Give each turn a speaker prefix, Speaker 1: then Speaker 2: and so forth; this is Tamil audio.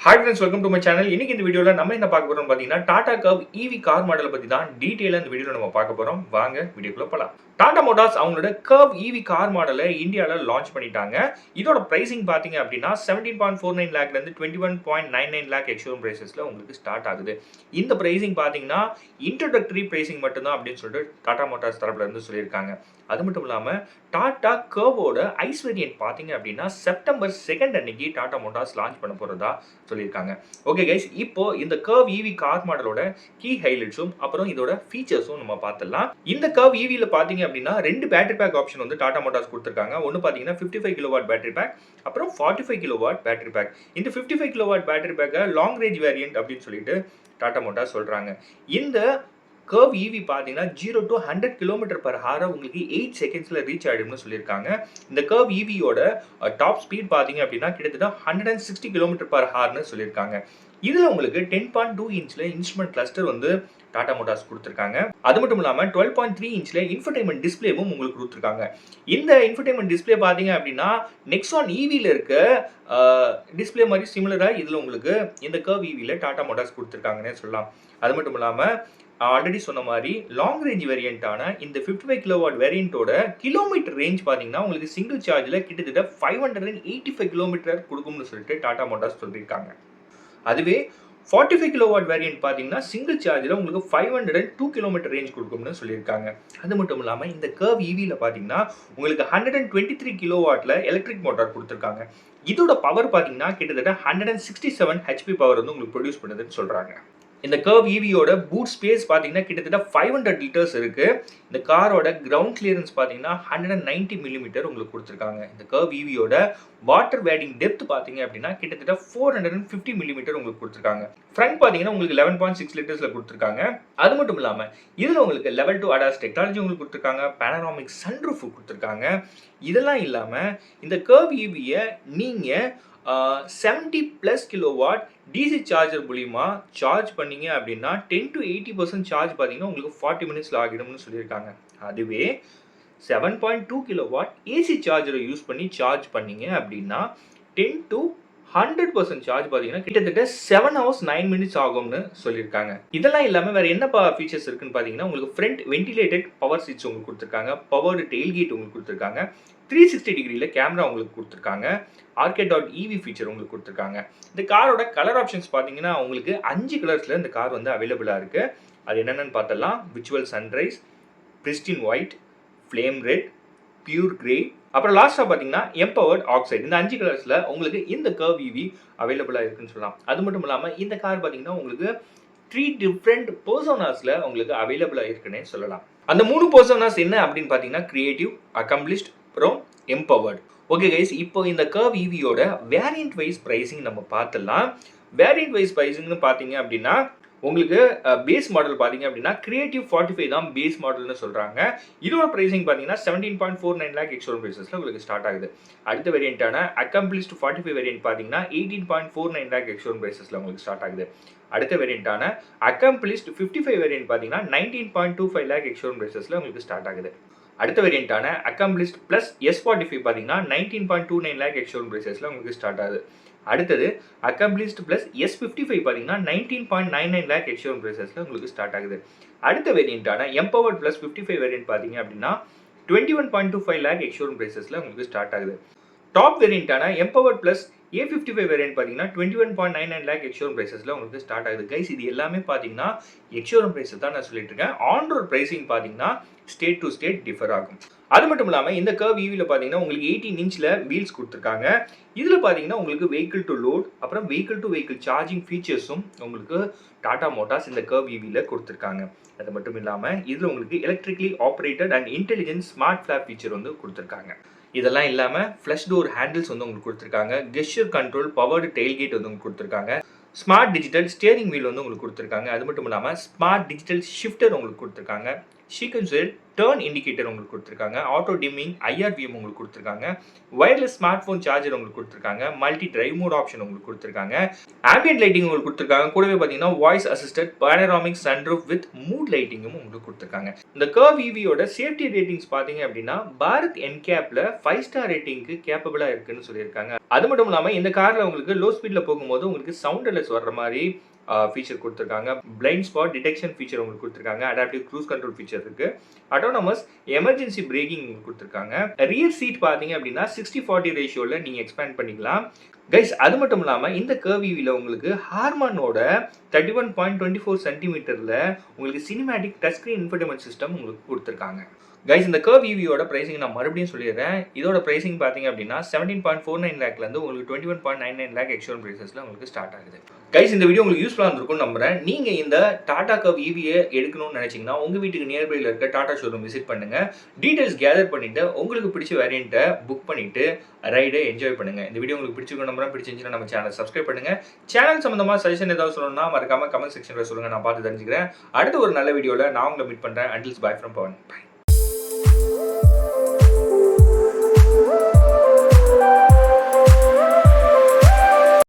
Speaker 1: Hi friends, welcome to my channel. இன்னைக்கு இந்த வீடியோல நம்ம என்ன பார்க்க போறோம் பாத்தீங்கன்னா டாடா கர்வ் ஈவி கார் மாடலை பத்தி தான் டீடைலா இந்த வீடியோல நம்ம பார்க்க போறோம். வாங்க வீடியோக்குள்ள போலாம். டாடா மோட்டார்ஸ் அவங்களோட கர்வ் ஈவி கார் மாடலை இந்தியால லான்ச் பண்ணிட்டாங்க. இதோட பிரைசிங் பாத்தீங்க அப்படின்னா 17.49 லாக்ல இருந்து 21.99 லாக் எக்ஸ்ஷோரூம் பிரைசஸ்ல உங்களுக்கு ஸ்டார்ட் ஆகுது. இந்த பிரைசிங் பாத்தீங்கன்னா இன்ட்ரோடக்டரி பிரைசிங் மட்டும்தான் அப்படின்னு சொல்லிட்டு டாடா மோட்டார்ஸ் தரப்புல இருந்து சொல்லியிருக்காங்க. அது மட்டும் இல்லாம டாடா கர்வோட ஐஸ் வேரியன்ட் பாத்தீங்க அப்படின்னா செப்டம்பர் 2 அன்னைக்கு டாடா மோட்டார்ஸ் லான்ச் பண்ண போறதா சொல்லியிருக்காங்க. ஓகே கைஸ், இப்போ இந்த கர்வ் ஈவி கார் மாடலோட கீ ஹைலைட்ஸும் அப்புறம் இதோட ஃபீச்சர்ஸும் நம்ம பார்த்துடலாம். இந்த கர்வ் ஈவில பாத்தீங்க அப்படின்னா ரெண்டு பேட்டரி பேக் ஆப்ஷன் வந்து டாடா மோட்டார்ஸ் கொடுத்திருக்காங்க. ஒன்னு பாத்தீங்கன்னா 55 கிலோவாட் பேட்டரி பேக், அப்புறம் 45 கிலோவாட் பேட்டரி பேக். இந்த 55 கிலோவாட் பேட்டரி பேக்கை லாங் ரேஞ்ச் வேரியன்ட் அப்படின்னு சொல்லிட்டு டாடா மோட்டார்ஸ் சொல்றாங்க. இந்த கர்வ் ஈவி பாத்தீங்கன்னா 0 to 100 km/h உங்களுக்கு 8 செகண்ட்ஸ்ல ரீச் ஆயிடும்னு சொல்லியிருக்காங்க. இந்த கர்வ் ஈவியோட டாப் ஸ்பீட் பாத்தீங்க அப்படின்னா கிட்டத்தட்ட 160 km/h சொல்லியிருக்காங்க. இதுல உங்களுக்கு 10.2 இன்ச்ல இன்ஸ்ட்ருமெண்ட் கிளஸ்டர் வந்து டாடா மோட்டார்ஸ் கொடுத்திருக்காங்க. அது மட்டும் இல்லாம 12.3 இன்ச்ல இன்ஃபர்டைன்மெண்ட் டிஸ்பிளேவும் உங்களுக்கு கொடுத்திருக்காங்க. இந்த இன்ஃபர்டைன்மெண்ட் டிஸ்பிளே பாத்தீங்க அப்படின்னா நெக்ஸான் ஈவில இருக்க டிஸ்பிளே மாதிரி சிமிலரா இதுல உங்களுக்கு இந்த கர்வ் ஈவில டாடா மோட்டார்ஸ் கொடுத்திருக்காங்கன்னே சொல்லலாம். அது மட்டும் இல்லாம ஆல்ரெடி சொன்ன மாதிரி லாங் ரேஞ்ச் வேரியண்டான இந்த 55 கிலோவாட் வேரியண்டோட கிலோமீட்டர் ரேஞ்ச் பாத்தீங்கன்னா உங்களுக்கு சிங்கிள் சார்ஜ்ல கிட்டத்தட்ட 585 கிலோமீட்டர் கொடுக்கும்னு சொல்லிட்டு டாடா மோட்டார்ஸ் சொல்லியிருக்காங்க. அதுவே 45 கிலோவாட் வேரியன்ட் பாத்தீங்கன்னா சிங்கிள் சார்ஜ்ல உங்களுக்கு 502 கிலோமீட்டர் ரேஞ்ச் கொடுக்கும்னு சொல்லியிருக்காங்க. அது மட்டும் இல்லாம இந்த கர்வ் ஈவில பாத்தீங்கன்னா உங்களுக்கு 123 கிலோவாட்ல எலக்ட்ரிக் மோட்டார் கொடுத்திருக்காங்க. இதோட பவர் பாத்தீங்கன்னா கிட்டத்தட்ட 167 HP பவர் வந்து உங்களுக்கு ப்ரொடியூஸ் பண்ணுதுன்னு சொல்றாங்க. இந்த கர்வ் ஈவியோட பூட் ஸ்பேஸ் பாத்தீங்கன்னா கிட்டத்தட்ட 500 லிட்டர்ஸ் இருக்கு. இந்த காரோட கிரவுண்ட் கிளியரன்ஸ் பாத்தீங்கன்னா 190 மில்லிமீட்டர் உங்களுக்கு கொடுத்திருக்காங்க. இந்த கர்வ் ஈவியோட வாட்டர் வேடிங் டெப்த் பாத்தீங்க அப்படின்னா கிட்டத்தட்ட 450 மில்லிமீட்டர் உங்களுக்கு கொடுத்திருக்காங்க. ஃப்ரண்ட் பாத்தீங்கன்னா உங்களுக்கு 11.6 லிட்டர்ஸ்ல கொடுத்திருக்காங்க. அது மட்டும் இல்லாம இதுல உங்களுக்கு லெவல் 2 ADAS டெக்னாலஜி உங்களுக்கு கொடுத்திருக்காங்க. பேனராமிக் சன்ரூஃப் கொடுத்திருக்காங்க. இதெல்லாம் இல்லாம இந்த கர்வ் ஈவியை நீங்க 70+ கிலோவாட் டிசி சார்ஜர் மூலியமா சார்ஜ் பண்ணீங்க அப்படின்னா 10 to 80% சார்ஜ் பார்த்தீங்கன்னா உங்களுக்கு 40 மினிட்ஸ்ல ஆகிடும்னு சொல்லியிருக்காங்க. அதுவே 7.2 கிலோவாட் ஏசி சார்ஜரை யூஸ் பண்ணி சார்ஜ் பண்ணீங்க அப்படின்னா 10 to 100% சார்ஜ் பார்த்தீங்கன்னா கிட்டத்தட்ட 7 hours 9 minutes ஆகும்னு சொல்லியிருக்காங்க. இதெல்லாம் இல்லாம வேற என்ன ஃபீச்சர்ஸ் இருக்குன்னு பார்த்தீங்கன்னா உங்களுக்கு ஃப்ரண்ட் வென்டிலேட்டட் பவர் சீட்ஸ் உங்களுக்கு கொடுத்துருக்காங்க, பவர்டு டெயில்கேட் உங்களுக்கு கொடுத்துருக்காங்க, 360 டிகிரியில் கேமரா உங்களுக்கு கொடுத்துருக்காங்க, Arcade.ev ஃபீச்சர் உங்களுக்கு கொடுத்துருக்காங்க. இந்த காரோட கலர் ஆப்ஷன்ஸ் பார்த்தீங்கன்னா உங்களுக்கு 5 கலர்ஸில் இந்த கார் வந்து அவைலபிளாக இருக்குது. அது என்னென்னு பார்த்தலாம். Virtual sunrise, pristine white, flame red, pure grey, அப்புறம் லாஸ்ட்டாக பார்த்தீங்கன்னா எம்பவர்ட் ஆக்சைடு. இந்த 5 கலர்ஸில் உங்களுக்கு இந்த கர்வ் ஈவி அவைலபிளாக இருக்குன்னு சொல்லலாம். அது மட்டும் இல்லாமல் இந்த கார் பார்த்தீங்கன்னா உங்களுக்கு 3 டிஃப்ரெண்ட் பர்சோனாஸில் உங்களுக்கு அவைலபிளாக இருக்குன்னே சொல்லலாம். அந்த 3 பர்சோனாஸ் என்ன அப்படின்னு பார்த்தீங்கன்னா கிரியேட்டிவ், அக்கம்ப்ளிஷ்ட், அப்புறம் எம்பவர்ட். ஓகே கைஸ், இப்போ இந்த கர்வ் ஈவியோட வேரியன்ட் வைஸ் பிரைசிங் நம்ம பார்த்துடலாம். வேரியன்ட் வைஸ் பிரைசிங்னு பார்த்தீங்க அப்படின்னா உங்களுக்கு பேஸ் மாடல் பார்த்தீங்க அப்படின்னா கிரியேட்டிவ் 45 தான் பேஸ் மாடல்னு சொல்றாங்க. இதோட பிரைசிங் பார்த்தீங்கன்னா 17.49 லாக் எக்ஸ்ஷோரூம் பிரைசஸ்ல உங்களுக்கு ஸ்டார்ட் ஆகுது. அடுத்த வேரியண்டான அக்கம்ப்ளிஷ்ட் 45 வேரியன்ட் பார்த்தீங்கன்னா 18.49 லாக் எக்ஸ்ஷோரூம் பிரைசஸ்ல உங்களுக்கு ஸ்டார்ட் ஆகுது. அடுத்த வேரியண்டான அக்கம்ப்ளிஷ்ட் 55 வேரியன்ட் பார்த்தீங்கன்னா 19.25 லாக் எக்ஸ்ஷோரூம் பிரைசஸ்ல உங்களுக்கு ஸ்டார்ட் ஆகுது. அடுத்த வேரியண்டான அக்கம்ப்ளிஷ்ட் பிளஸ் S45 பார்த்தீங்கன்னா 19.29 லாக் எக்ஸ்ஷோரூம் பிரைசஸ்ல உங்களுக்கு ஸ்டார்ட் ஆகுது. அடுத்தது அக்கம்ப்ளிஷ்ட் பிளஸ் S55 பார்த்தீங்கன்னா 19.99 லாக் எக்ஸ்ஷோரூம் பிரைசஸ்ல உங்களுக்கு ஸ்டார்ட் ஆகுது. அடுத்த வேரியண்டான எம்பவர்ட் பிளஸ் 55 வேரியன்ட் பார்த்தீங்க அப்படின்னா 21.25 லாக் எக்ஸ்ஷோரூம் பிரைசஸ்ல உங்களுக்கு ஸ்டார்ட் ஆகுது. டாப் வேரியண்டான எம்பவர்ட் பிளஸ் A55 வேரியன்ட் பார்த்தீங்கன்னா 21.99 லாக் எக்ஸ்ஷோரூம் பிரைசஸ்ல உங்களுக்கு ஸ்டார்ட் ஆகுது. கைஸ், இது எல்லாமே பார்த்தீங்கன்னா எக்ஸ்ஷோரூம் பிரைஸ் தான் நான் சொல்லிட்டு இருக்கேன். ஆன் ரோட் பிரைசிங் பார்த்தீங்கன்னா ஸ்டேட் டு ஸ்டேட் டிஃபர் ஆகும். அது மட்டும் இல்லாமல் இந்த கர்வ் ஈவில பார்த்தீங்கன்னா உங்களுக்கு 18 இன்ச்ல வீல்ஸ் கொடுத்துருக்காங்க. இதில் பார்த்தீங்கன்னா உங்களுக்கு வெஹிக்கிள் டு லோட் அப்புறம் வெஹிக்கிள் டு வெஹிக்கிள் சார்ஜிங் ஃபீச்சர்ஸும் உங்களுக்கு டாடா மோட்டார்ஸ் இந்த கர்வ் ஈவில கொடுத்துருக்காங்க. அது மட்டும் இல்லாமல் இதில் உங்களுக்கு electrically operated and intelligent smart flop feature வந்து கொடுத்துருக்காங்க. இதெல்லாம் இல்லாமல் ஃப்ளஷ் டோர் ஹேண்டில்ஸ் வந்து உங்களுக்கு கொடுத்துருக்காங்க, கெஸ்டர் கண்ட்ரோல், பவர்டு டெயில்கேட் வந்து உங்களுக்கு கொடுத்துருக்காங்க, ஸ்மார்ட் டிஜிட்டல் ஸ்டியரிங் வீல் வந்து உங்களுக்கு கொடுத்துருக்காங்க. அது மட்டும் இல்லாமல் ஸ்மார்ட் டிஜிட்டல் ஷிஃப்டர் உங்களுக்கு கொடுத்துருக்காங்க, சீக்வென்சர் டர்ன் இண்டிகேட்டர் உங்களுக்கு கொடுத்துருக்காங்க, ஆட்டோ டிம்மிங் IRVM உங்களுக்கு கொடுத்துருக்காங்க, வயர்லெஸ் ஸ்மார்ட் ஃபோன் சார்ஜர் உங்களுக்கு கொடுத்துருக்காங்க, மல்டி டிரைவ் மோட் ஆப்ஷன் உங்களுக்கு கொடுத்துருக்காங்க, ஆம்பியன்ட் லைட்டிங் உங்களுக்கு கொடுத்துருக்காங்க, கூடவே பார்த்தீங்கன்னா voice assisted panoramic sunroof with mood லைட்டிங்கும் உங்களுக்கு கொடுத்துருக்காங்க. இந்த கர்வ் ஈவியோட சேஃப்டி ரேட்டிங்ஸ் பார்த்தீங்க அப்படின்னா பாரத் என்கேப்ல 5 ஸ்டார் ரேட்டிங்க்கு கேப்பபிளா இருக்குன்னு சொல்லியிருக்காங்க. அது மட்டும் இல்லாமல் இந்த காரில் உங்களுக்கு லோ ஸ்பீடில் போகும்போது உங்களுக்கு சவுண்ட் அலர்ட்ஸ் வர்ற மாதிரி ஃபீச்சர் கொடுத்துருக்காங்க, பிளைண்ட் ஸ்பாட் டிடெக்ஷன் ஃபீச்சர் உங்களுக்கு கொடுத்துருக்காங்க, அடாப்டிவ் க்ரூஸ் கண்ட்ரோல் ஃபீச்சர் இருக்கு, அட்டானமஸ் எமர்ஜென்சி பிரேக்கிங் உங்களுக்கு கொடுத்துருக்காங்க. ரியர் சீட் பார்த்தீங்க அப்படின்னா 60-40 ரேஷியோவில் நீங்கள் எக்ஸ்பேண்ட் பண்ணிக்கலாம். கைஸ் அது மட்டும் இல்லாமல் இந்த கர்வ் ஈவியில் உங்களுக்கு ஹார்மனோட 31.24 சென்டிமீட்டரில் உங்களுக்கு cinematic touch screen infotainment system உங்களுக்கு கொடுத்துருக்காங்க. கைஸ் இந்த கர்வ் ஈவியோட பிரைசிங் நான் மறுபடியும் சொல்லிடுறேன். இதோட பிரைசிங் பார்த்தீங்க அப்படின்னா 17.49 லேக்லேருந்து உங்களுக்கு 21.99 லேக் எக்ஸ்டர்னல் பிரைசஸில் உங்களுக்கு ஸ்டார்ட் ஆகுது. கைஸ் இந்த வீடியோ உங்களுக்கு யூஸ்ஃபுல்லாக இருந்திருக்கும்னு நம்புறேன். நீங்கள் இந்த டாடா கர்வ் ஈவியை எடுக்கணும்னு நினச்சிங்கன்னா உங்கள் வீட்டுக்கு நியர்பையில் இருக்க டாடா ஷோரூம் விசிட் பண்ணுங்கள். டீட்டெயில்ஸ் கேதர் பண்ணிவிட்டு உங்களுக்கு பிடிச்ச வேரியண்ட்டை புக் பண்ணிவிட்டு ரைடை என்ஜாய் பண்ணுங்கள். இந்த வீடியோ உங்களுக்கு பிடிச்சிருக்கும் நம்புறேன். பிடிச்சிருந்துச்சுன்னா நம்ம சேனல் சப்ஸ்கிரைப் பண்ணுங்கள். சேனல் சம்மந்தமாக சஜஷன் ஏதாவது சொல்லணும்னா மறக்காம கமெண்ட் செக்ஷனில் சொல்லுங்கள், நான் பார்த்து தெரிஞ்சுக்கிறேன். அடுத்த ஒரு நல்ல வீடியோவில் நான் உங்களை மீட் பண்ணுறேன். அண்டில்ஸ் பை ஃப்ரம் பவன். பை.